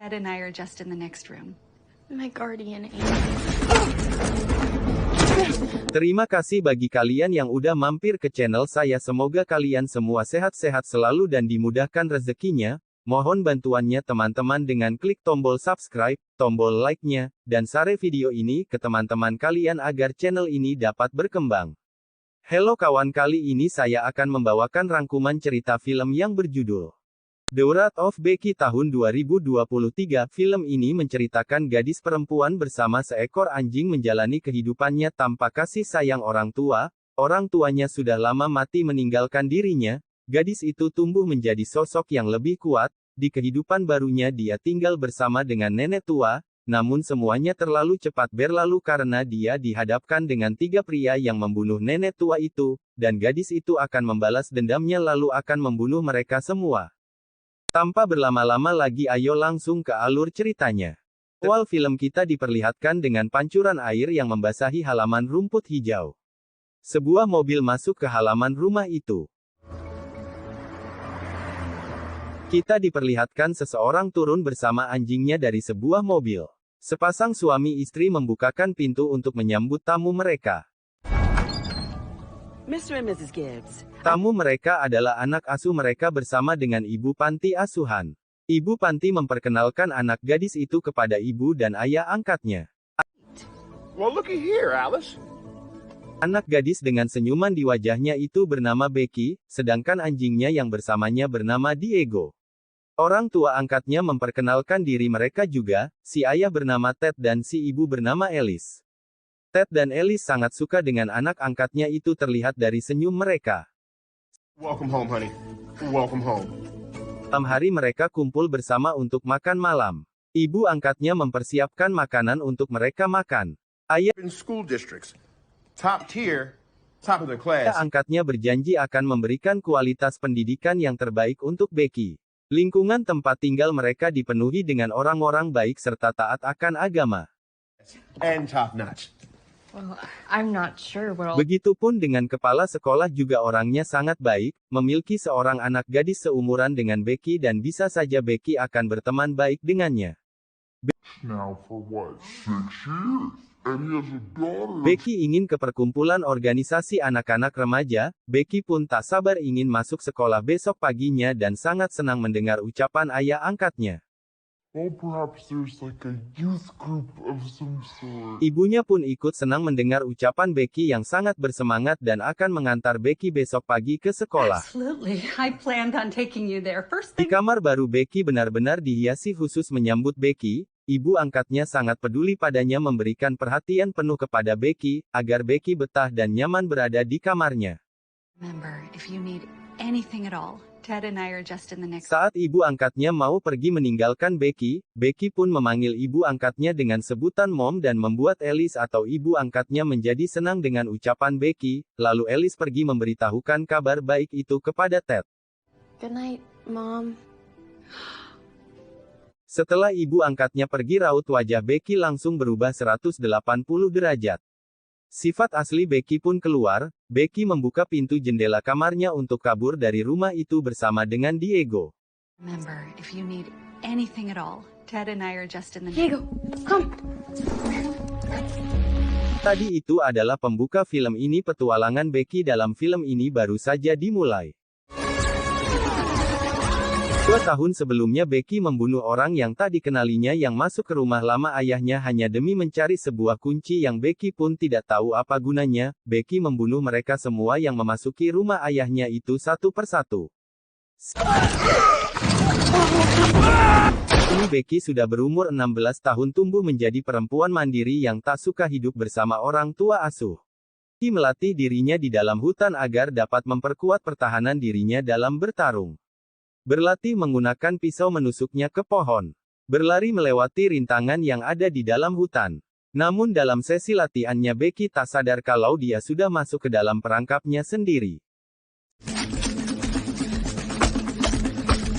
Ted and I are just in the next room. My guardian angel. Terima kasih bagi kalian yang udah mampir ke channel saya. Semoga kalian semua sehat-sehat selalu dan dimudahkan rezekinya. Mohon bantuannya teman-teman dengan klik tombol subscribe, tombol like-nya, dan share video ini ke teman-teman kalian agar channel ini dapat berkembang. Halo kawan, kali ini saya akan membawakan rangkuman cerita film yang berjudul The Wrath of Becky tahun 2023. Film ini menceritakan gadis perempuan bersama seekor anjing menjalani kehidupannya tanpa kasih sayang orang tua. Orang tuanya sudah lama mati meninggalkan dirinya. Gadis itu tumbuh menjadi sosok yang lebih kuat. Di kehidupan barunya dia tinggal bersama dengan nenek tua. Namun semuanya terlalu cepat berlalu karena dia dihadapkan dengan 3 pria yang membunuh nenek tua itu. Dan gadis itu akan membalas dendamnya lalu akan membunuh mereka semua. Tanpa berlama-lama lagi, ayo langsung ke alur ceritanya. Awal film kita diperlihatkan dengan pancuran air yang membasahi halaman rumput hijau. Sebuah mobil masuk ke halaman rumah itu. Kita diperlihatkan seseorang turun bersama anjingnya dari sebuah mobil. Sepasang suami istri membukakan pintu untuk menyambut tamu mereka. Mr. and Mrs. Gibbs. Tamu mereka adalah anak asuh mereka bersama dengan ibu panti asuhan. Ibu panti memperkenalkan anak gadis itu kepada ibu dan ayah angkatnya. Well, looky here, Alice. Anak gadis dengan senyuman di wajahnya itu bernama Becky, sedangkan anjingnya yang bersamanya bernama Diego. Orang tua angkatnya memperkenalkan diri mereka juga, si ayah bernama Ted dan si ibu bernama Alice. Ted dan Alice sangat suka dengan anak angkatnya itu terlihat dari senyum mereka. Welcome home, honey. Welcome home. Malam hari mereka kumpul bersama untuk makan malam. Ibu angkatnya mempersiapkan makanan untuk mereka makan. Ayah In school districts, top tier, top of their class. angkatnya berjanji akan memberikan kualitas pendidikan yang terbaik untuk Becky. Lingkungan tempat tinggal mereka dipenuhi dengan orang-orang baik serta taat akan agama. And top notch. Well, I'm not sure what I'll... Begitupun dengan kepala sekolah juga orangnya sangat baik, memiliki seorang anak gadis seumuran dengan Becky dan bisa saja Becky akan berteman baik dengannya. Now for what, 6 years? And he has a daughter. Becky ingin ke perkumpulan organisasi anak-anak remaja. Becky pun tak sabar ingin masuk sekolah besok paginya dan sangat senang mendengar ucapan ayah angkatnya. Well, perhaps there's like a youth group of some sort. Ibunya pun ikut senang mendengar ucapan Becky yang sangat bersemangat dan akan mengantar Becky besok pagi ke sekolah. Absolutely. I planned on taking you there first Di thing. kamar baru Becky benar-benar dihiasi khusus menyambut Becky. Ibu angkatnya sangat peduli padanya, memberikan perhatian penuh kepada Becky, agar Becky betah dan nyaman berada di kamarnya. Remember, if you need anything at all, Ted and I are just in the next. Saat ibu angkatnya mau pergi meninggalkan Becky, Becky pun memanggil ibu angkatnya dengan sebutan Mom dan membuat Alice atau ibu angkatnya menjadi senang dengan ucapan Becky, lalu Alice pergi memberitahukan kabar baik itu kepada Ted. Good night, Mom. Setelah ibu angkatnya pergi, raut wajah Becky langsung berubah 180 derajat. Sifat asli Becky pun keluar. Becky membuka pintu jendela kamarnya untuk kabur dari rumah itu bersama dengan Diego. Remember, if you need anything at all, Ted and I are just in the next. Diego, come. Tadi itu adalah pembuka film ini. Petualangan Becky dalam film ini baru saja dimulai. 2 tahun sebelumnya Becky membunuh orang yang tak dikenalinya yang masuk ke rumah lama ayahnya hanya demi mencari sebuah kunci yang Becky pun tidak tahu apa gunanya. Becky membunuh mereka semua yang memasuki rumah ayahnya itu satu persatu. Ini Becky sudah berumur 16 tahun, tumbuh menjadi perempuan mandiri yang tak suka hidup bersama orang tua asuh. Becky melatih dirinya di dalam hutan agar dapat memperkuat pertahanan dirinya dalam bertarung. Berlatih menggunakan pisau menusuknya ke pohon. Berlari melewati rintangan yang ada di dalam hutan. Namun dalam sesi latihannya Becky tak sadar kalau dia sudah masuk ke dalam perangkapnya sendiri.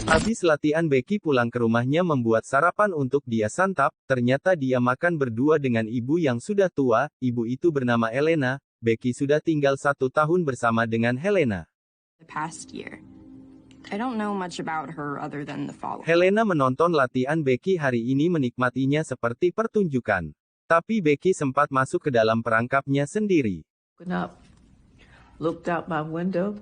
Habis latihan Becky pulang ke rumahnya membuat sarapan untuk dia santap. Ternyata dia makan berdua dengan ibu yang sudah tua. Ibu itu bernama Elena. Becky sudah tinggal 1 tahun bersama dengan Helena. The past year, I don't know much about her other than the following. Helena menonton latihan Becky hari ini menikmatinya seperti pertunjukan. Tapi Becky sempat masuk ke dalam perangkapnya sendiri. Looked out my window.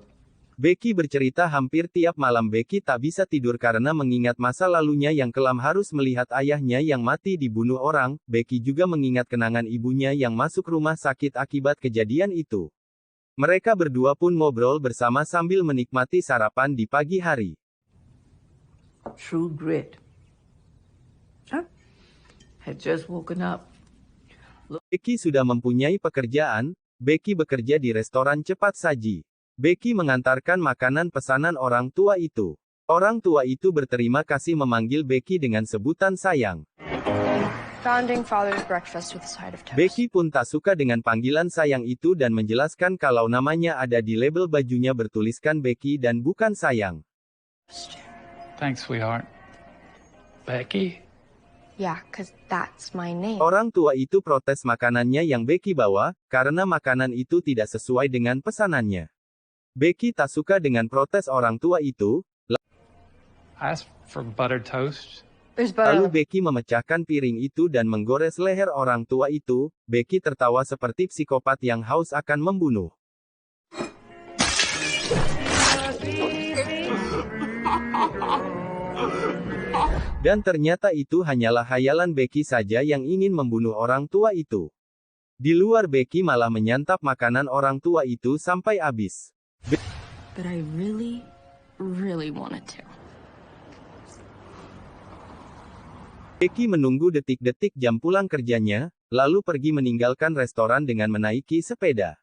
Becky bercerita hampir tiap malam Becky tak bisa tidur karena mengingat masa lalunya yang kelam harus melihat ayahnya yang mati dibunuh orang. Becky juga mengingat kenangan ibunya yang masuk rumah sakit akibat kejadian itu. Mereka berdua pun ngobrol bersama sambil menikmati sarapan di pagi hari. True grit. Had just woken up. Becky sudah mempunyai pekerjaan. Becky bekerja di restoran cepat saji. Becky mengantarkan makanan pesanan orang tua itu. Orang tua itu berterima kasih memanggil Becky dengan sebutan sayang. Founding Father's breakfast with a side of toast. Becky pun tak suka dengan panggilan sayang itu dan menjelaskan kalau namanya ada di label bajunya bertuliskan Becky dan bukan sayang. Thanks, sweetheart. Becky? Yeah, cause that's my name. Orang tua itu protes makanannya yang Becky bawa, karena makanan itu tidak sesuai dengan pesanannya. Becky tak suka dengan protes orang tua itu. I asked for buttered toast. There's butter. Lalu Becky memecahkan piring itu dan menggores leher orang tua itu. Becky tertawa seperti psikopat yang haus akan membunuh. Dan ternyata itu hanyalah khayalan Becky saja yang ingin membunuh orang tua itu. Di luar Becky malah menyantap makanan orang tua itu sampai habis. But I really, really wanted to. Becky menunggu detik-detik jam pulang kerjanya, lalu pergi meninggalkan restoran dengan menaiki sepeda.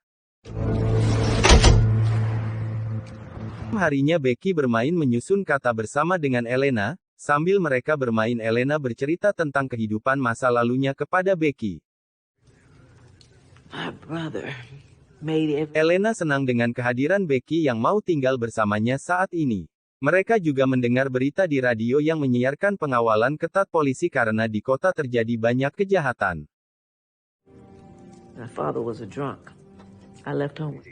Harinya Becky bermain menyusun kata bersama dengan Elena. Sambil mereka bermain Elena bercerita tentang kehidupan masa lalunya kepada Becky. My brother made it. Elena senang dengan kehadiran Becky yang mau tinggal bersamanya saat ini. Mereka juga mendengar berita di radio yang menyiarkan pengawalan ketat polisi karena di kota terjadi banyak kejahatan. My father was a drunk. I left home.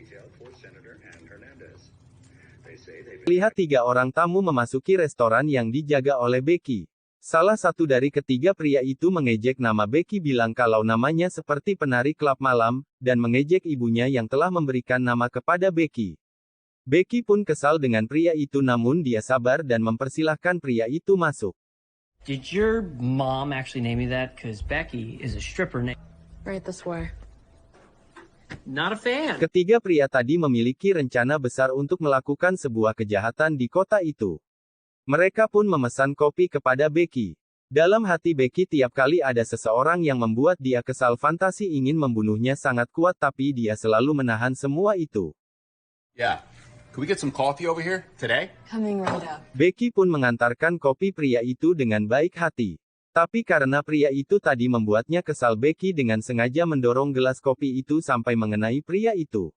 Lihat 3 orang tamu memasuki restoran yang dijaga oleh Becky. Salah satu dari ketiga pria itu mengejek nama Becky bilang kalau namanya seperti penari klub malam, dan mengejek ibunya yang telah memberikan nama kepada Becky. Becky pun kesal dengan pria itu namun dia sabar dan mempersilahkan pria itu masuk. Did your mom actually name you that? Because Becky is a stripper name. Right this way. Not a fan. Ketiga pria tadi memiliki rencana besar untuk melakukan sebuah kejahatan di kota itu. Mereka pun memesan kopi kepada Becky. Dalam hati Becky tiap kali ada seseorang yang membuat dia kesal fantasi ingin membunuhnya sangat kuat tapi dia selalu menahan semua itu. Yeah. Could we get some coffee over here today? Coming right up. Becky pun mengantarkan kopi pria itu dengan baik hati. Tapi karena pria itu tadi membuatnya kesal Becky dengan sengaja mendorong gelas kopi itu sampai mengenai pria itu.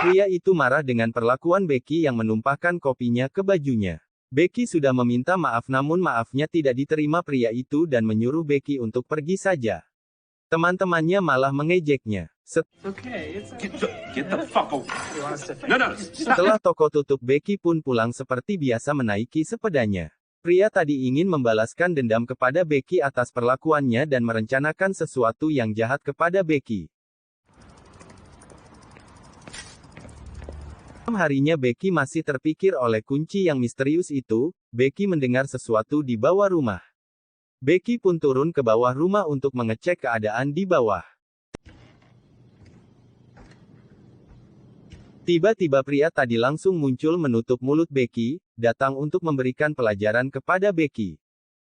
Pria itu marah dengan perlakuan Becky yang menumpahkan kopinya ke bajunya. Becky sudah meminta maaf namun maafnya tidak diterima pria itu dan menyuruh Becky untuk pergi saja. Teman-temannya malah mengejeknya. Get the fuck over. No, stop. Setelah toko tutup Becky pun pulang seperti biasa menaiki sepedanya. Pria tadi ingin membalaskan dendam kepada Becky atas perlakuannya dan merencanakan sesuatu yang jahat kepada Becky. Malam harinya Becky masih terpikir oleh kunci yang misterius itu. Becky mendengar sesuatu di bawah rumah. Becky pun turun ke bawah rumah untuk mengecek keadaan di bawah. Tiba-tiba pria tadi langsung muncul menutup mulut Becky, datang untuk memberikan pelajaran kepada Becky.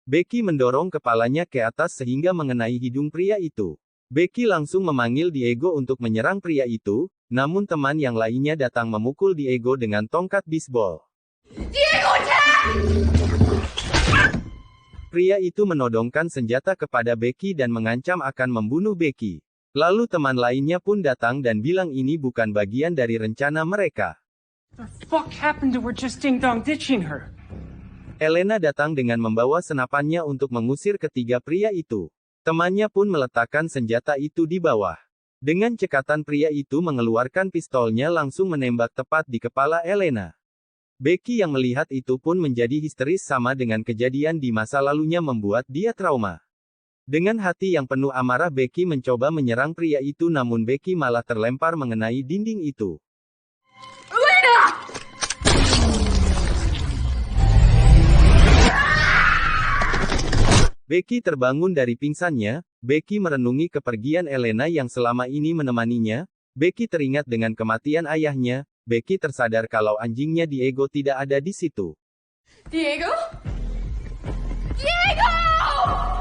Becky mendorong kepalanya ke atas sehingga mengenai hidung pria itu. Becky langsung memanggil Diego untuk menyerang pria itu, namun teman yang lainnya datang memukul Diego dengan tongkat bisbol. Diego, pria itu menodongkan senjata kepada Becky dan mengancam akan membunuh Becky. Lalu teman lainnya pun datang dan bilang ini bukan bagian dari rencana mereka. The fuck happened to her just ding-dong ditching her? Elena datang dengan membawa senapannya untuk mengusir ketiga pria itu. Temannya pun meletakkan senjata itu di bawah. Dengan cekatan pria itu mengeluarkan pistolnya langsung menembak tepat di kepala Elena. Becky yang melihat itu pun menjadi histeris sama dengan kejadian di masa lalunya membuat dia trauma. Dengan hati yang penuh amarah Becky mencoba menyerang pria itu namun Becky malah terlempar mengenai dinding itu. Becky terbangun dari pingsannya, Becky merenungi kepergian Elena yang selama ini menemaninya, Becky teringat dengan kematian ayahnya, Becky tersadar kalau anjingnya Diego tidak ada di situ. Diego?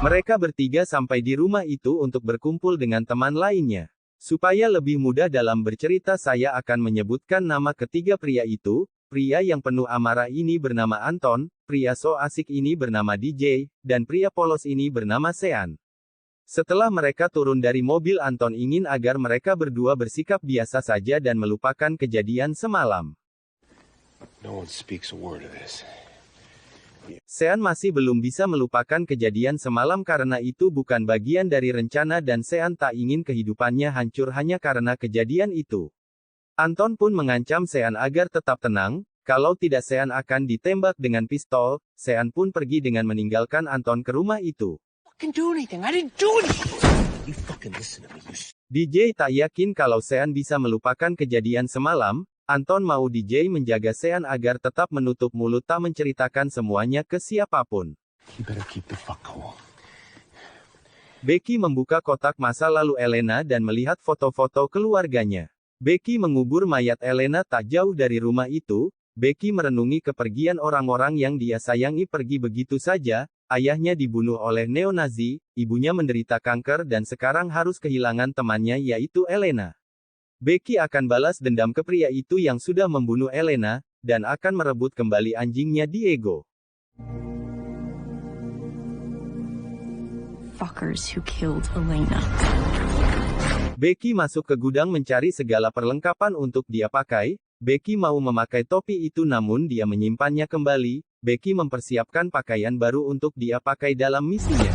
Mereka bertiga sampai di rumah itu untuk berkumpul dengan teman lainnya. Supaya lebih mudah dalam bercerita saya akan menyebutkan nama ketiga pria itu. Pria yang penuh amarah ini bernama Anton, pria so asik ini bernama DJ, dan pria polos ini bernama Sean. Setelah mereka turun dari mobil Anton ingin agar mereka berdua bersikap biasa saja dan melupakan kejadian semalam. No one speaks a word of this. Sean masih belum bisa melupakan kejadian semalam karena itu bukan bagian dari rencana dan Sean tak ingin kehidupannya hancur hanya karena kejadian itu. Anton pun mengancam Sean agar tetap tenang, kalau tidak Sean akan ditembak dengan pistol. Sean pun pergi dengan meninggalkan Anton ke rumah itu. DJ tak yakin kalau Sean bisa melupakan kejadian semalam. Anton mau DJ menjaga Sean agar tetap menutup mulut tak menceritakan semuanya ke siapapun. Becky membuka kotak masa lalu Elena dan melihat foto-foto keluarganya. Becky mengubur mayat Elena tak jauh dari rumah itu. Becky merenungi kepergian orang-orang yang dia sayangi pergi begitu saja. Ayahnya dibunuh oleh neo-Nazi, ibunya menderita kanker dan sekarang harus kehilangan temannya yaitu Elena. Becky akan balas dendam ke pria itu yang sudah membunuh Elena, dan akan merebut kembali anjingnya Diego. Fuckers who killed Elena. Becky masuk ke gudang mencari segala perlengkapan untuk dia pakai. Becky mau memakai topi itu namun dia menyimpannya kembali. Becky mempersiapkan pakaian baru untuk dia pakai dalam misinya.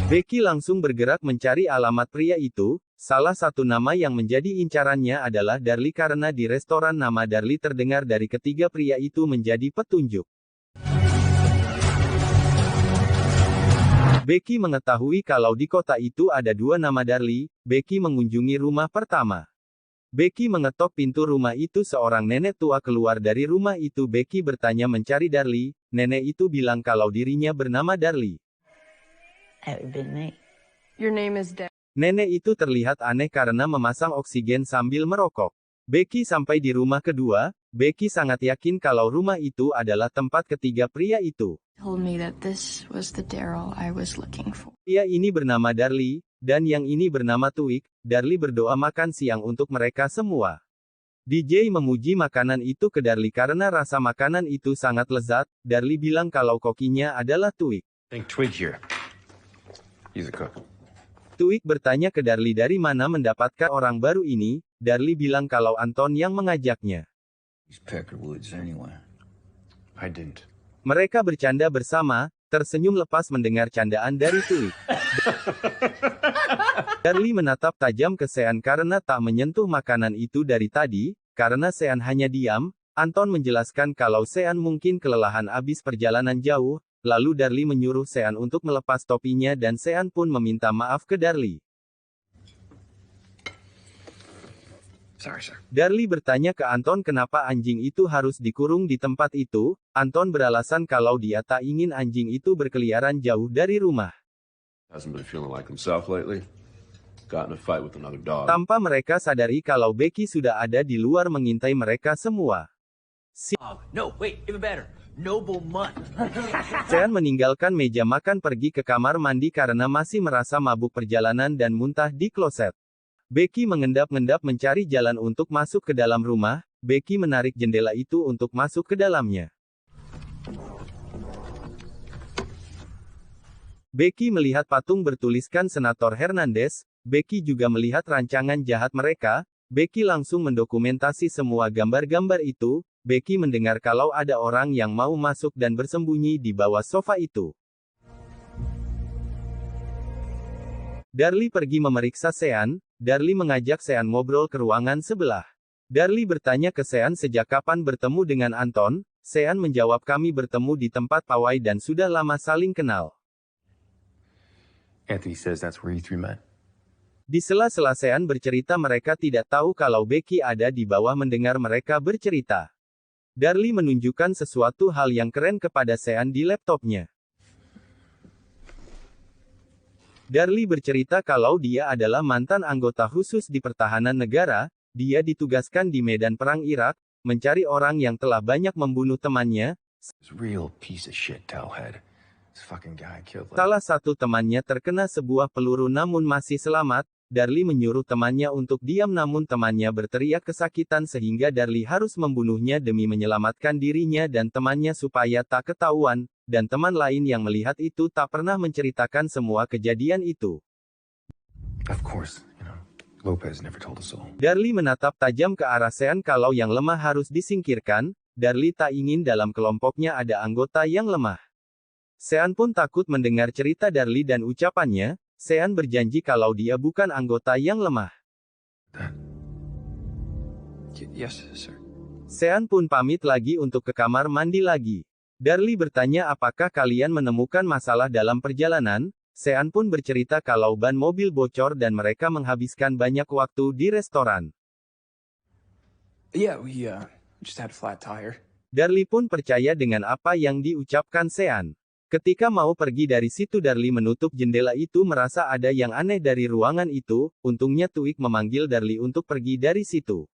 Becky langsung bergerak mencari alamat pria itu. Salah satu nama yang menjadi incarannya adalah Darlie karena di restoran nama Darlie terdengar dari ketiga pria itu menjadi petunjuk. Becky mengetahui kalau di kota itu ada dua nama Darlie. Becky mengunjungi rumah pertama. Becky mengetok pintu rumah itu seorang nenek tua keluar dari rumah itu. Becky bertanya mencari Darlie. Nenek itu bilang kalau dirinya bernama Darlie. Your name is Nenek itu terlihat aneh karena memasang oksigen sambil merokok. Becky sampai di rumah kedua. Becky sangat yakin kalau rumah itu adalah tempat ketiga pria itu. Told me that this was the Daryl I was looking for. Pria ini bernama Darlie, dan yang ini bernama Twig. Darlie berdoa makan siang untuk mereka semua. DJ memuji makanan itu ke Darlie karena rasa makanan itu sangat lezat. Darlie bilang kalau kokinya adalah Twig. Think Twig here. He's a cook. Twig bertanya ke Darlie dari mana mendapatkan orang baru ini. Darlie bilang kalau Anton yang mengajaknya. I didn't. Mereka bercanda bersama, tersenyum lepas mendengar candaan dari Twig. Darlie menatap tajam ke Sean karena tak menyentuh makanan itu dari tadi. Karena Sean hanya diam, Anton menjelaskan kalau Sean mungkin kelelahan abis perjalanan jauh. Lalu Darlie menyuruh Sean untuk melepas topinya dan Sean pun meminta maaf ke Darlie. Sorry, sir. Darlie bertanya ke Anton kenapa anjing itu harus dikurung di tempat itu. Anton beralasan kalau dia tak ingin anjing itu berkeliaran jauh dari rumah. Hasn't been feeling like himself lately. Got in a fight with another dog. Tanpa mereka sadari kalau Becky sudah ada di luar mengintai mereka semua. No, wait, even better. Noble mutt. Sean meninggalkan meja makan pergi ke kamar mandi karena masih merasa mabuk perjalanan dan muntah di kloset. Becky mengendap-endap mencari jalan untuk masuk ke dalam rumah. Becky menarik jendela itu untuk masuk ke dalamnya. Becky melihat patung bertuliskan Senator Hernandez. Becky juga melihat rancangan jahat mereka. Becky langsung mendokumentasi semua gambar-gambar itu. Becky mendengar kalau ada orang yang mau masuk dan bersembunyi di bawah sofa itu. Darlie pergi memeriksa Sean. Darlie mengajak Sean ngobrol ke ruangan sebelah. Darlie bertanya ke Sean sejak kapan bertemu dengan Anton. Sean menjawab kami bertemu di tempat pawai dan sudah lama saling kenal. Anthony says that's where you three met. Di sela-sela Sean bercerita mereka tidak tahu kalau Becky ada di bawah mendengar mereka bercerita. Darlie menunjukkan sesuatu hal yang keren kepada Sean di laptopnya. Darlie bercerita kalau dia adalah mantan anggota khusus di pertahanan negara, dia ditugaskan di medan perang Irak, mencari orang yang telah banyak membunuh temannya. Real piece of shit, Towhead. This fucking guy killed. Salah satu temannya terkena sebuah peluru namun masih selamat. Darlie menyuruh temannya untuk diam namun temannya berteriak kesakitan sehingga Darlie harus membunuhnya demi menyelamatkan dirinya dan temannya supaya tak ketahuan, dan teman lain yang melihat itu tak pernah menceritakan semua kejadian itu. Of course, Lopez never told us all. Darlie menatap tajam ke arah Sean kalau yang lemah harus disingkirkan. Darlie tak ingin dalam kelompoknya ada anggota yang lemah. Sean pun takut mendengar cerita Darlie dan ucapannya. Sean berjanji kalau dia bukan anggota yang lemah. Yes, sir. Sean pun pamit lagi untuk ke kamar mandi lagi. Darlie bertanya apakah kalian menemukan masalah dalam perjalanan. Sean pun bercerita kalau ban mobil bocor dan mereka menghabiskan banyak waktu di restoran. Yeah, we just had a flat tire. Darlie pun percaya dengan apa yang diucapkan Sean. Ketika mau pergi dari situ Darlie menutup jendela itu merasa ada yang aneh dari ruangan itu, untungnya Twig memanggil Darlie untuk pergi dari situ.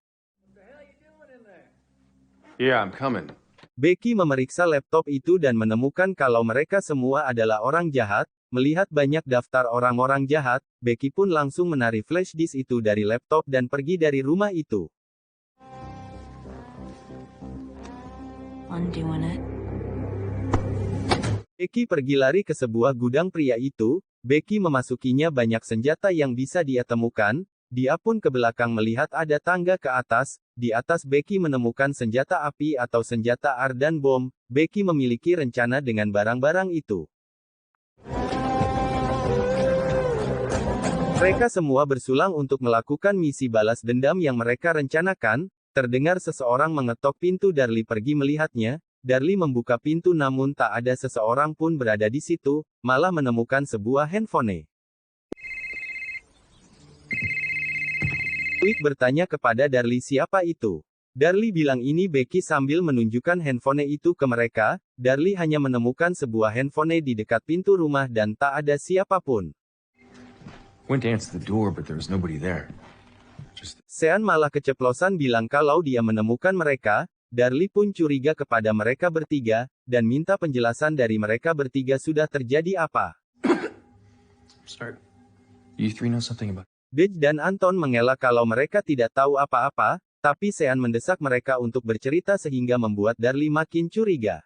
Yeah, I'm coming. Becky memeriksa laptop itu dan menemukan kalau mereka semua adalah orang jahat. Melihat banyak daftar orang-orang jahat, Becky pun langsung menarik flash disk itu dari laptop dan pergi dari rumah itu. Undoing it. Becky pergi lari ke sebuah gudang pria itu. Becky memasukinya banyak senjata yang bisa dia temukan. Dia pun ke belakang melihat ada tangga ke atas. Di atas Becky menemukan senjata api atau senjata AR dan bom. Becky memiliki rencana dengan barang-barang itu. Mereka semua bersulang untuk melakukan misi balas dendam yang mereka rencanakan. Terdengar seseorang mengetok pintu. Darlie pergi melihatnya. Darlie membuka pintu namun tak ada seseorang pun berada di situ, malah menemukan sebuah handphone. Twig bertanya kepada Darlie siapa itu. Darlie bilang ini Becky sambil menunjukkan handphone itu ke mereka. Darlie hanya menemukan sebuah handphone di dekat pintu rumah dan tak ada siapapun. Went to answer the door, but there was nobody there. Sean malah keceplosan bilang kalau dia menemukan mereka. Darlie pun curiga kepada mereka bertiga, dan minta penjelasan dari mereka bertiga sudah terjadi apa. Sorry. You three know something about. Dej dan Anton mengelak kalau mereka tidak tahu apa-apa, tapi Sean mendesak mereka untuk bercerita sehingga membuat Darlie makin curiga.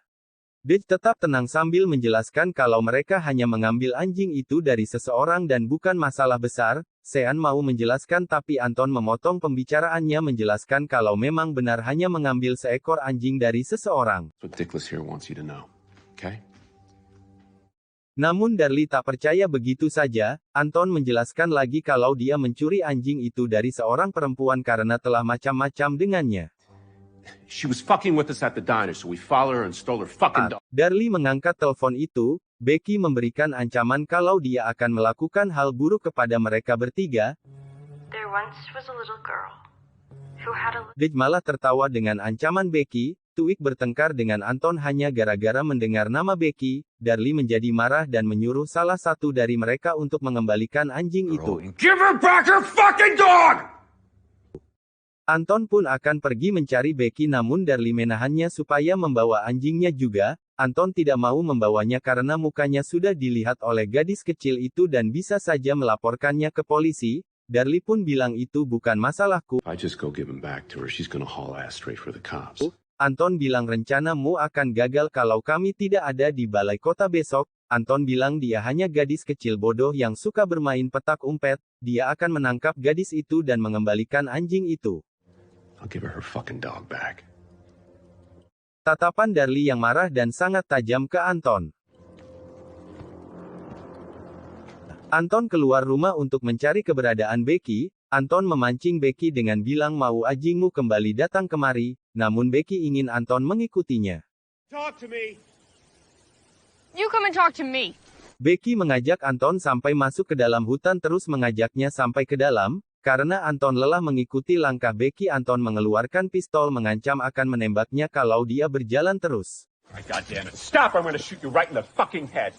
Dej tetap tenang sambil menjelaskan kalau mereka hanya mengambil anjing itu dari seseorang dan bukan masalah besar. Sean mau menjelaskan tapi Anton memotong pembicaraannya menjelaskan kalau memang benar hanya mengambil seekor anjing dari seseorang. What Dickless here wants you to know, okay? Namun Darlie tak percaya begitu saja. Anton menjelaskan lagi kalau dia mencuri anjing itu dari seorang perempuan karena telah macam-macam dengannya. She was fucking with us at the diner, so we followed her and stole her fucking dog. Darlie mengangkat telepon itu. Becky memberikan ancaman kalau dia akan melakukan hal buruk kepada mereka bertiga. There once was a little girl who had a... Dej malah tertawa dengan ancaman Becky. Twig bertengkar dengan Anton hanya gara-gara mendengar nama Becky. Darlie menjadi marah dan menyuruh salah satu dari mereka untuk mengembalikan anjing itu. Give her back her fucking dog! Anton pun akan pergi mencari Becky namun Darlie menahannya supaya membawa anjingnya juga. Anton tidak mau membawanya karena mukanya sudah dilihat oleh gadis kecil itu dan bisa saja melaporkannya ke polisi. Darlie pun bilang itu bukan masalahku. I just go give him back to her. She's gonna haul ass straight for the cops. Anton bilang rencanamu akan gagal kalau kami tidak ada di balai kota besok. Anton bilang dia hanya gadis kecil bodoh yang suka bermain petak umpet. Dia akan menangkap gadis itu dan mengembalikan anjing itu. I'll give her fucking dog back. Tatapan Darlie yang marah dan sangat tajam ke Anton. Anton keluar rumah untuk mencari keberadaan Becky. Anton memancing Becky dengan bilang mau anjingmu kembali datang kemari, namun Becky ingin Anton mengikutinya. Talk to me. You come and talk to me. Becky mengajak Anton sampai masuk ke dalam hutan terus mengajaknya sampai ke dalam. Karena Anton lelah mengikuti langkah Becky, Anton mengeluarkan pistol mengancam akan menembaknya kalau dia berjalan terus. God damn it. Stop, I'm gonna shoot you right in the fucking head.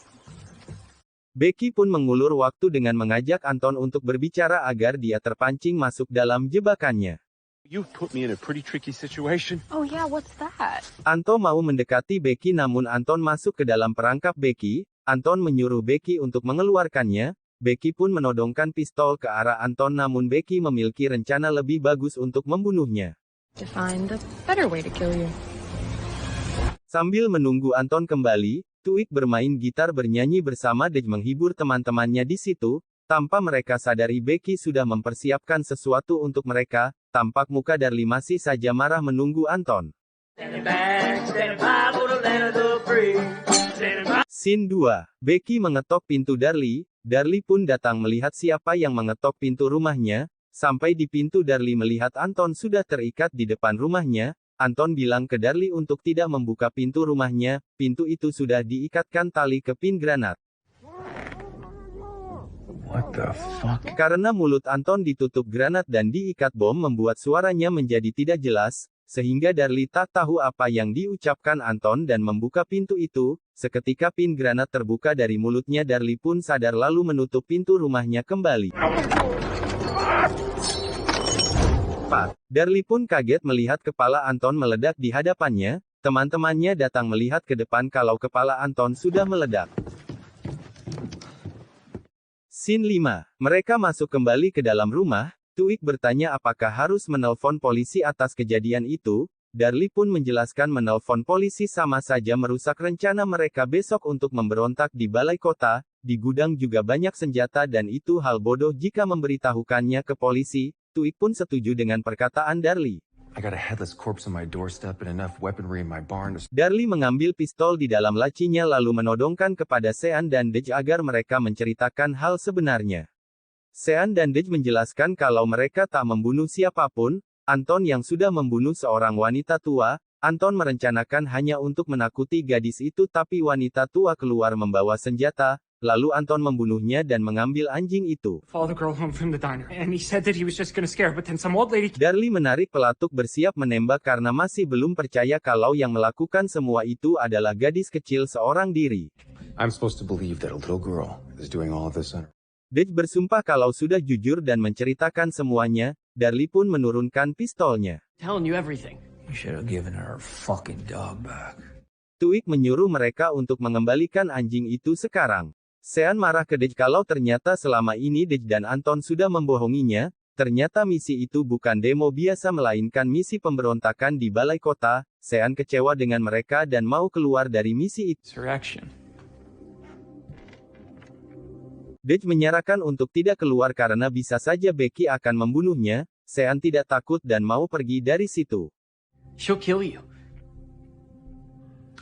Becky pun mengulur waktu dengan mengajak Anton untuk berbicara agar dia terpancing masuk dalam jebakannya. You put me in a pretty tricky situation. Oh yeah, what's that? Anton mau mendekati Becky namun Anton masuk ke dalam perangkap Becky. Anton menyuruh Becky untuk mengeluarkannya. Becky pun menodongkan pistol ke arah Anton namun Becky memiliki rencana lebih bagus untuk membunuhnya. To find a better way to kill you. Sambil menunggu Anton kembali, Tuik bermain gitar bernyanyi bersama Dej menghibur teman-temannya di situ. Tanpa mereka sadari Becky sudah mempersiapkan sesuatu untuk mereka. Tampak muka Darlie masih saja marah menunggu Anton. Scene 2. Becky mengetok pintu Darlie. Darlie pun datang melihat siapa yang mengetok pintu rumahnya. Sampai di pintu Darlie melihat Anton sudah terikat di depan rumahnya. Anton bilang ke Darlie untuk tidak membuka pintu rumahnya, pintu itu sudah diikatkan tali ke pin granat. What the fuck? Karena mulut Anton ditutup granat dan diikat bom membuat suaranya menjadi tidak jelas, sehingga Darlie tak tahu apa yang diucapkan Anton dan membuka pintu itu. Seketika pin granat terbuka dari mulutnya, Darlie pun sadar lalu menutup pintu rumahnya kembali. Darlie pun kaget melihat kepala Anton meledak di hadapannya. Teman-temannya datang melihat ke depan kalau kepala Anton sudah meledak. Scene 5. Mereka masuk kembali ke dalam rumah. Tuik bertanya apakah harus menelpon polisi atas kejadian itu. Darlie pun menjelaskan menelpon polisi sama saja merusak rencana mereka besok untuk memberontak di balai kota. Di gudang juga banyak senjata dan itu hal bodoh jika memberitahukannya ke polisi. Tuik pun setuju dengan perkataan Darlie. I got a headless corpse on my doorstep and enough weaponry in my barn to... Darlie mengambil pistol di dalam lacinya lalu menodongkan kepada Sean dan Dej agar mereka menceritakan hal sebenarnya. Sean dan Dej menjelaskan kalau mereka tak membunuh siapapun. Anton yang sudah membunuh seorang wanita tua. Anton merencanakan hanya untuk menakuti gadis itu tapi wanita tua keluar membawa senjata. Lalu Anton membunuhnya dan mengambil anjing itu. Darlie menarik pelatuk bersiap menembak karena masih belum percaya kalau yang melakukan semua itu adalah gadis kecil seorang diri. Dej bersumpah kalau sudah jujur dan menceritakan semuanya. Darlie pun menurunkan pistolnya. Tuik menyuruh mereka untuk mengembalikan anjing itu sekarang. Sean marah ke Dej kalau ternyata selama ini Dej dan Anton sudah membohonginya. Ternyata misi itu bukan demo biasa melainkan misi pemberontakan di balai kota. Sean kecewa dengan mereka dan mau keluar dari misi itu. Dej menyarankan untuk tidak keluar karena bisa saja Becky akan membunuhnya. Sean tidak takut dan mau pergi dari situ. She'll kill you.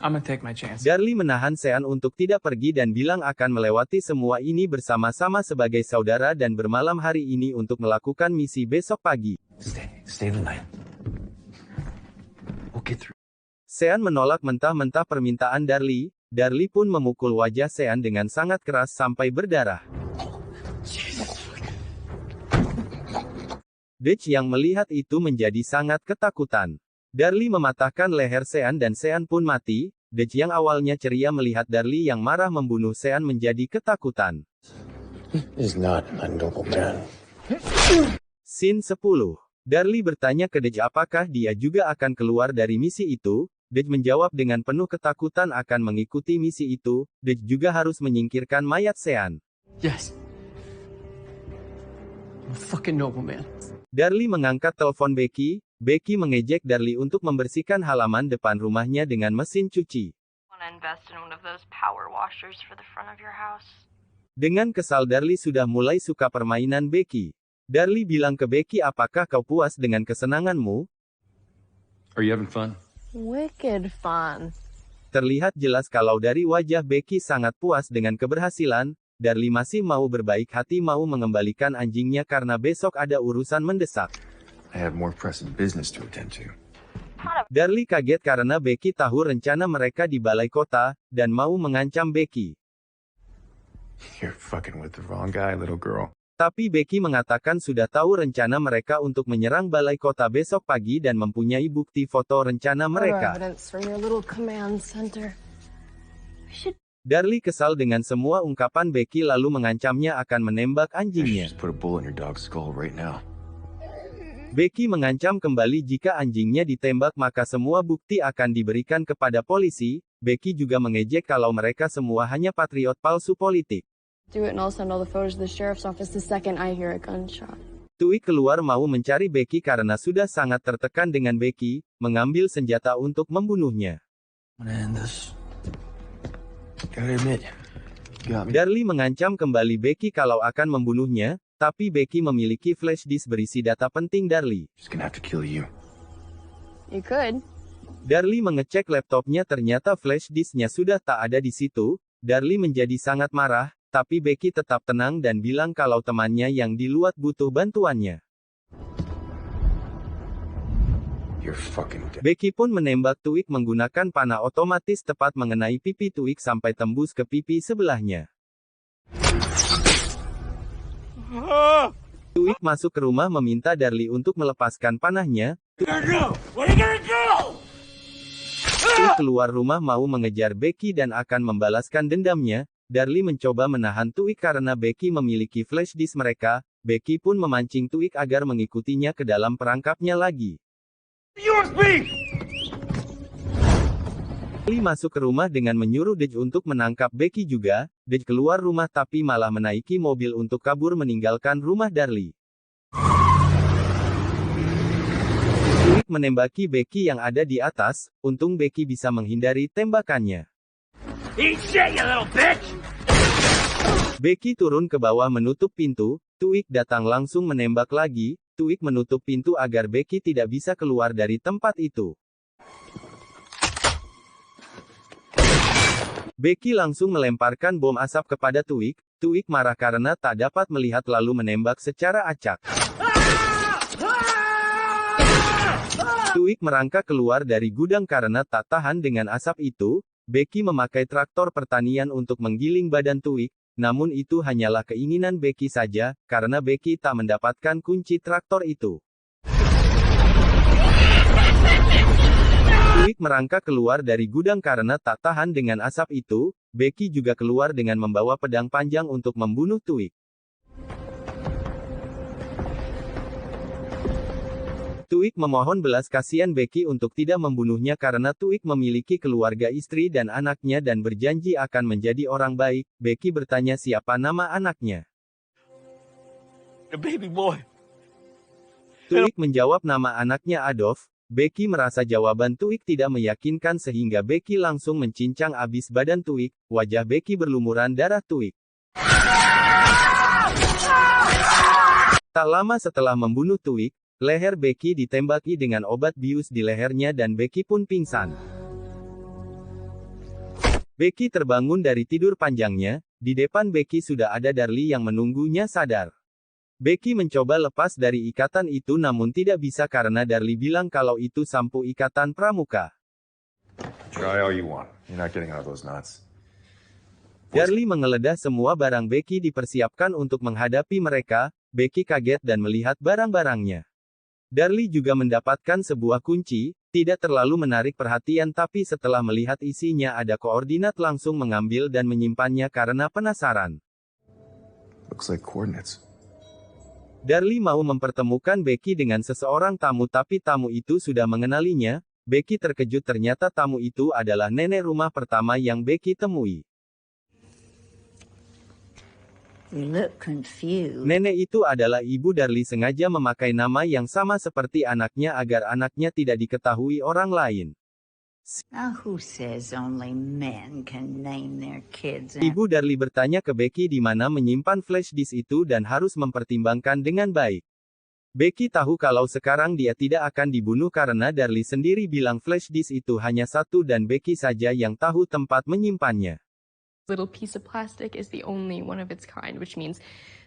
I'm gonna take my chance. Darlie menahan Sean untuk tidak pergi dan bilang akan melewati semua ini bersama-sama sebagai saudara dan bermalam hari ini untuk melakukan misi besok pagi. Stay the night. We'll get through. Sean menolak mentah-mentah permintaan Darlie. Darlie pun memukul wajah Sean dengan sangat keras sampai berdarah. Dej yang melihat itu menjadi sangat ketakutan. Darlie mematahkan leher Sean dan Sean pun mati. Dej yang awalnya ceria melihat Darlie yang marah membunuh Sean menjadi ketakutan. Scene 10. Darlie bertanya ke Dej apakah dia juga akan keluar dari misi itu. Dej menjawab dengan penuh ketakutan akan mengikuti misi itu. Dej juga harus menyingkirkan mayat Sean. Yes. I'm a fucking nobleman. Darlie mengangkat telepon Becky. Becky mengejek Darlie untuk membersihkan halaman depan rumahnya dengan mesin cuci. Dengan kesal Darlie sudah mulai suka permainan Becky. Darlie bilang ke Becky apakah kau puas dengan kesenanganmu? Are you having fun? Wicked fun. Terlihat jelas kalau dari wajah Becky sangat puas dengan keberhasilan. Darlie masih mau berbaik hati mau mengembalikan anjingnya karena besok ada urusan mendesak. I have more pressing business to attend to. Darlie kaget karena Becky tahu rencana mereka di balai kota, dan mau mengancam Becky. You're fucking with the wrong guy, little girl. Tapi Becky mengatakan sudah tahu rencana mereka untuk menyerang balai kota besok pagi dan mempunyai bukti foto rencana mereka. Darlie kesal dengan semua ungkapan Becky lalu mengancamnya akan menembak anjingnya. Becky mengancam kembali jika anjingnya ditembak maka semua bukti akan diberikan kepada polisi. Becky juga mengejek kalau mereka semua hanya patriot palsu politik. Do it and I'll send all the photos to the sheriff's office the second I hear a gunshot. Tweek keluar mau mencari Becky karena sudah sangat tertekan dengan Becky, mengambil senjata untuk membunuhnya. Darlie mengancam kembali Becky kalau akan membunuhnya, tapi Becky memiliki flash disk berisi data penting Darlie. You could. Darlie mengecek laptopnya ternyata flash disknya sudah tak ada di situ. Darlie menjadi sangat marah. Tapi Becky tetap tenang dan bilang kalau temannya yang di luar butuh bantuannya. Becky pun menembak Tweek menggunakan panah otomatis tepat mengenai pipi Tweek sampai tembus ke pipi sebelahnya. Tweek masuk ke rumah meminta Darlie untuk melepaskan panahnya. Tweek keluar rumah mau mengejar Becky dan akan membalaskan dendamnya. Darlie mencoba menahan Tweek karena Becky memiliki flash disk mereka. Becky pun memancing Tweek agar mengikutinya ke dalam perangkapnya lagi. Darlie masuk ke rumah dengan menyuruh Dej untuk menangkap Becky juga. Dej keluar rumah tapi malah menaiki mobil untuk kabur meninggalkan rumah Darlie. Tweek menembaki Becky yang ada di atas. Untung Becky bisa menghindari tembakannya. Becky turun ke bawah menutup pintu, Tweek datang langsung menembak lagi, Tweek menutup pintu agar Becky tidak bisa keluar dari tempat itu. Becky langsung melemparkan bom asap kepada Tweek, Tweek marah karena tak dapat melihat lalu menembak secara acak. Tweek merangkak keluar dari gudang karena tak tahan dengan asap itu. Becky memakai traktor pertanian untuk menggiling badan Tweek, namun itu hanyalah keinginan Becky saja, karena Becky tak mendapatkan kunci traktor itu. Tweek merangkak keluar dari gudang karena tak tahan dengan asap itu. Becky juga keluar dengan membawa pedang panjang untuk membunuh Tweek. Tweek memohon belas kasihan Becky untuk tidak membunuhnya karena Tweek memiliki keluarga istri dan anaknya dan berjanji akan menjadi orang baik. Becky bertanya siapa nama anaknya. The baby boy. Tweek menjawab nama anaknya Adolf. Becky merasa jawaban Tweek tidak meyakinkan sehingga Becky langsung mencincang abis badan Tweek. Wajah Becky berlumuran darah Tweek. Tak lama setelah membunuh Tweek, leher Becky ditembaki dengan obat bius di lehernya dan Becky pun pingsan. Becky terbangun dari tidur panjangnya, di depan Becky sudah ada Darlie yang menunggunya sadar. Becky mencoba lepas dari ikatan itu namun tidak bisa karena Darlie bilang kalau itu sampo ikatan pramuka. Darlie menggeledah semua barang Becky dipersiapkan untuk menghadapi mereka. Becky kaget dan melihat barang-barangnya. Darlie juga mendapatkan sebuah kunci, tidak terlalu menarik perhatian tapi setelah melihat isinya ada koordinat langsung mengambil dan menyimpannya karena penasaran. Darlie mau mempertemukan Becky dengan seseorang tamu tapi tamu itu sudah mengenalinya. Becky terkejut ternyata tamu itu adalah nenek rumah pertama yang Becky temui. You look confused. Nenek itu adalah ibu Darlie sengaja memakai nama yang sama seperti anaknya agar anaknya tidak diketahui orang lain. Now who says only men can name their kids? Ibu Darlie bertanya ke Becky di mana menyimpan flash disk itu dan harus mempertimbangkan dengan baik. Becky tahu kalau sekarang dia tidak akan dibunuh karena Darlie sendiri bilang flash disk itu hanya satu dan Becky saja yang tahu tempat menyimpannya. little piece of plastic is the only one of its kind, which means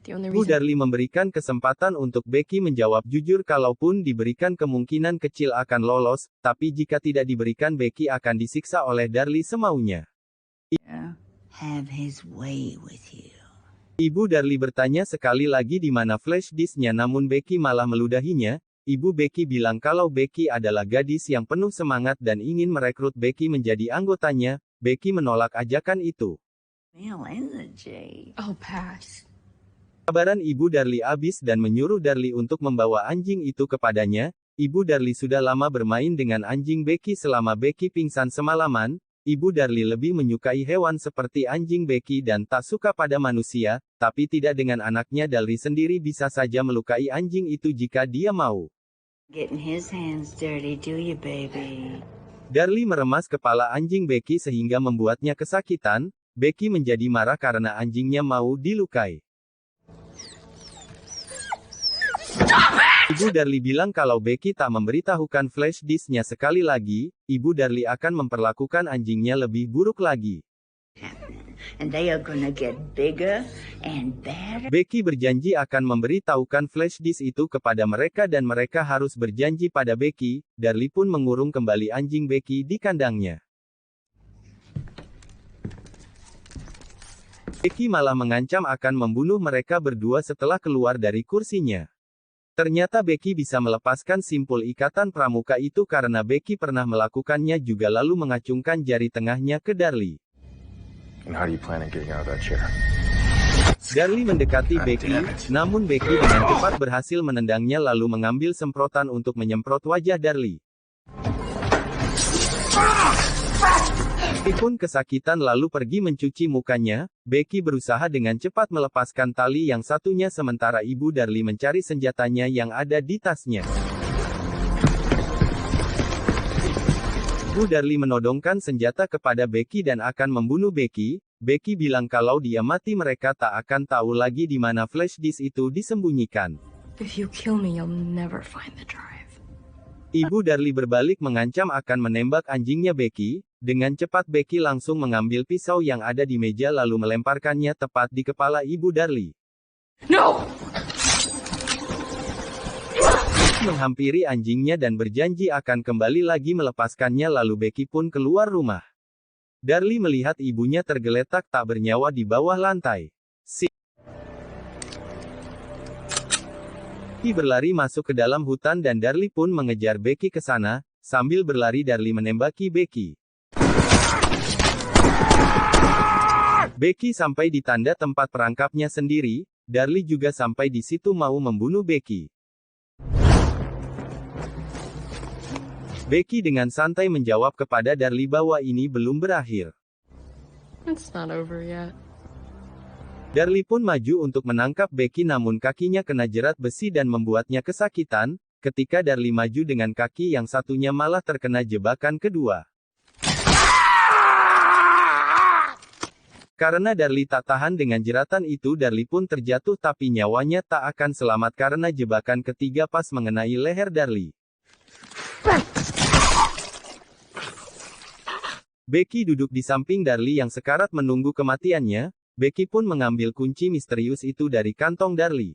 the only Ibu reason Darlie memberikan kesempatan untuk Becky menjawab jujur kalaupun diberikan kemungkinan kecil akan lolos, tapi jika tidak diberikan Becky akan disiksa oleh Darlie semaunya. Have his way with you. Ibu Darlie bertanya sekali lagi di mana flash disk-nya namun Becky malah meludahinya. Ibu Becky bilang kalau Becky adalah gadis yang penuh semangat dan ingin merekrut Becky menjadi anggotanya. Becky menolak ajakan itu. Male energy. I'll pass. Kabaran Ibu Darlie habis dan menyuruh Darlie untuk membawa anjing itu kepadanya. Ibu Darlie sudah lama bermain dengan anjing Becky selama Becky pingsan semalaman. Ibu Darlie lebih menyukai hewan seperti anjing Becky dan tak suka pada manusia, tapi tidak dengan anaknya. Darlie sendiri bisa saja melukai anjing itu jika dia mau. Getting his hands dirty, do you, baby? Darlie meremas kepala anjing Becky sehingga membuatnya kesakitan. Becky menjadi marah karena anjingnya mau dilukai. Ibu Darlie bilang kalau Becky tak memberitahukan flash disk-nya sekali lagi, Ibu Darlie akan memperlakukan anjingnya lebih buruk lagi. And they are gonna get bigger and better. Becky berjanji akan memberitahukan flash disk itu kepada mereka dan mereka harus berjanji pada Becky. Darlie pun mengurung kembali anjing Becky di kandangnya. Becky malah mengancam akan membunuh mereka berdua setelah keluar dari kursinya. Ternyata Becky bisa melepaskan simpul ikatan pramuka itu karena Becky pernah melakukannya juga lalu mengacungkan jari tengahnya ke Darlie. And how do you plan on getting out of that chair? Darlie mendekati Becky, namun Becky dengan cepat berhasil menendangnya lalu mengambil semprotan untuk menyemprot wajah Darlie. Becky pun kesakitan lalu pergi mencuci mukanya. Becky berusaha dengan cepat melepaskan tali yang satunya sementara Ibu Darlie mencari senjatanya yang ada di tasnya. Ibu Darlie menodongkan senjata kepada Becky dan akan membunuh Becky. Becky bilang kalau dia mati mereka tak akan tahu lagi di mana flash disk itu disembunyikan. If you kill me, you'll never find the drive. Ibu Darlie berbalik mengancam akan menembak anjingnya Becky. Dengan cepat Becky langsung mengambil pisau yang ada di meja lalu melemparkannya tepat di kepala Ibu Darlie. No! Menghampiri anjingnya dan berjanji akan kembali lagi melepaskannya lalu Becky pun keluar rumah. Darlie melihat ibunya tergeletak tak bernyawa di bawah lantai. Becky berlari masuk ke dalam hutan dan Darlie pun mengejar Becky ke sana. Sambil berlari Darlie menembaki Becky. Becky sampai di tanda tempat perangkapnya sendiri. Darlie juga sampai di situ mau membunuh Becky. Becky dengan santai menjawab kepada Darlie bahwa ini belum berakhir. It's not over yet. Darlie pun maju untuk menangkap Becky namun kakinya kena jerat besi dan membuatnya kesakitan. Ketika Darlie maju dengan kaki yang satunya malah terkena jebakan kedua. Karena Darlie tak tahan dengan jeratan itu Darlie pun terjatuh tapi nyawanya tak akan selamat karena jebakan ketiga pas mengenai leher Darlie. Becky duduk di samping Darlie yang sekarat menunggu kematiannya. Becky pun mengambil kunci misterius itu dari kantong Darlie.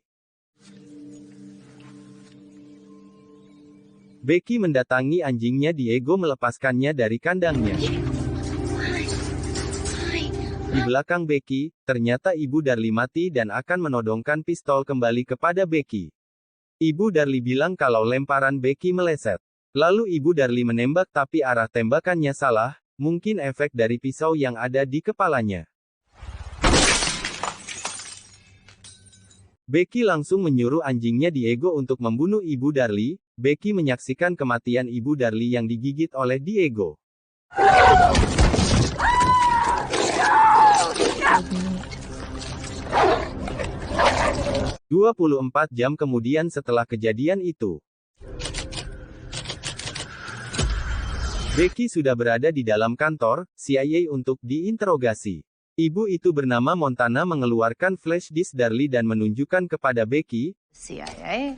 Becky mendatangi anjingnya Diego melepaskannya dari kandangnya. Di belakang Becky, ternyata Ibu Darlie mati dan akan menodongkan pistol kembali kepada Becky. Ibu Darlie bilang kalau lemparan Becky meleset. Lalu Ibu Darlie menembak tapi arah tembakannya salah, mungkin efek dari pisau yang ada di kepalanya. Becky langsung menyuruh anjingnya Diego untuk membunuh Ibu Darlie. Becky menyaksikan kematian Ibu Darlie yang digigit oleh Diego. 24 jam kemudian setelah kejadian itu, Becky sudah berada di dalam kantor CIA untuk diinterogasi. Ibu itu bernama Montana mengeluarkan flash disk Darlie dan menunjukkan kepada Becky. CIA?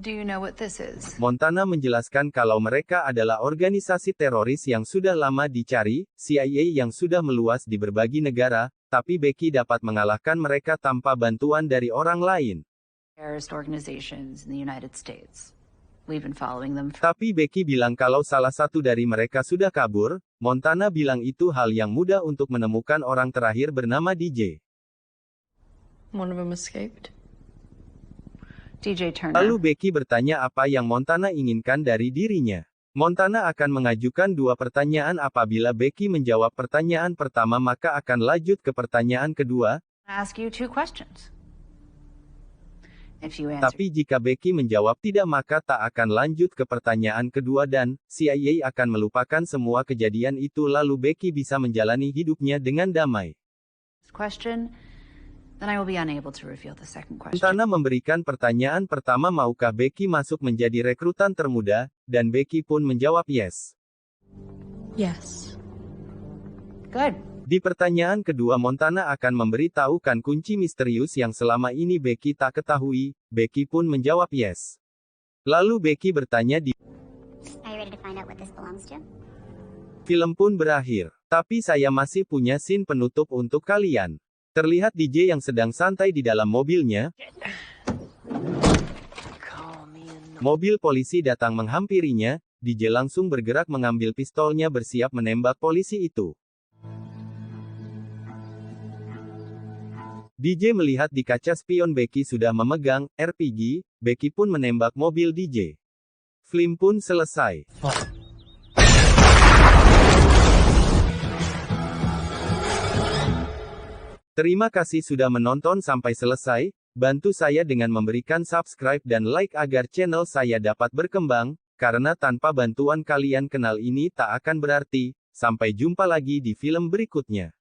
Do you know what this is? Montana menjelaskan kalau mereka adalah organisasi teroris yang sudah lama dicari, CIA yang sudah meluas di berbagai negara, tapi Becky dapat mengalahkan mereka tanpa bantuan dari orang lain. Terrorist organizations in the United States. We've been following them. Tapi Becky bilang kalau salah satu dari mereka sudah kabur. Montana bilang itu hal yang mudah untuk menemukan orang terakhir bernama DJ. One of them escaped. DJ Turner. Lalu Becky bertanya apa yang Montana inginkan dari dirinya. Montana akan mengajukan 2 pertanyaan. Apabila Becky menjawab pertanyaan pertama maka akan lanjut ke pertanyaan kedua. Ask you 2 questions. If you answer. Tapi jika Becky menjawab tidak maka tak akan lanjut ke pertanyaan kedua dan CIA akan melupakan semua kejadian itu lalu Becky bisa menjalani hidupnya dengan damai. Question. Then I will be unable to reveal the second question. Montana memberikan pertanyaan pertama maukah Becky masuk menjadi rekrutan termuda, dan Becky pun menjawab yes. Yes. Good. Di pertanyaan kedua Montana akan memberitahukan kunci misterius yang selama ini Becky tak ketahui, Becky pun menjawab yes. Lalu Becky bertanya di film pun berakhir. Tapi saya masih punya scene penutup untuk kalian. Terlihat DJ yang sedang santai di dalam mobilnya. Mobil polisi datang menghampirinya, DJ langsung bergerak mengambil pistolnya bersiap menembak polisi itu. DJ melihat di kaca spion Becky sudah memegang RPG, Becky pun menembak mobil DJ. Film pun selesai. Terima kasih sudah menonton sampai selesai, bantu saya dengan memberikan subscribe dan like agar channel saya dapat berkembang, karena tanpa bantuan kalian kanal ini tak akan berarti. Sampai jumpa lagi di film berikutnya.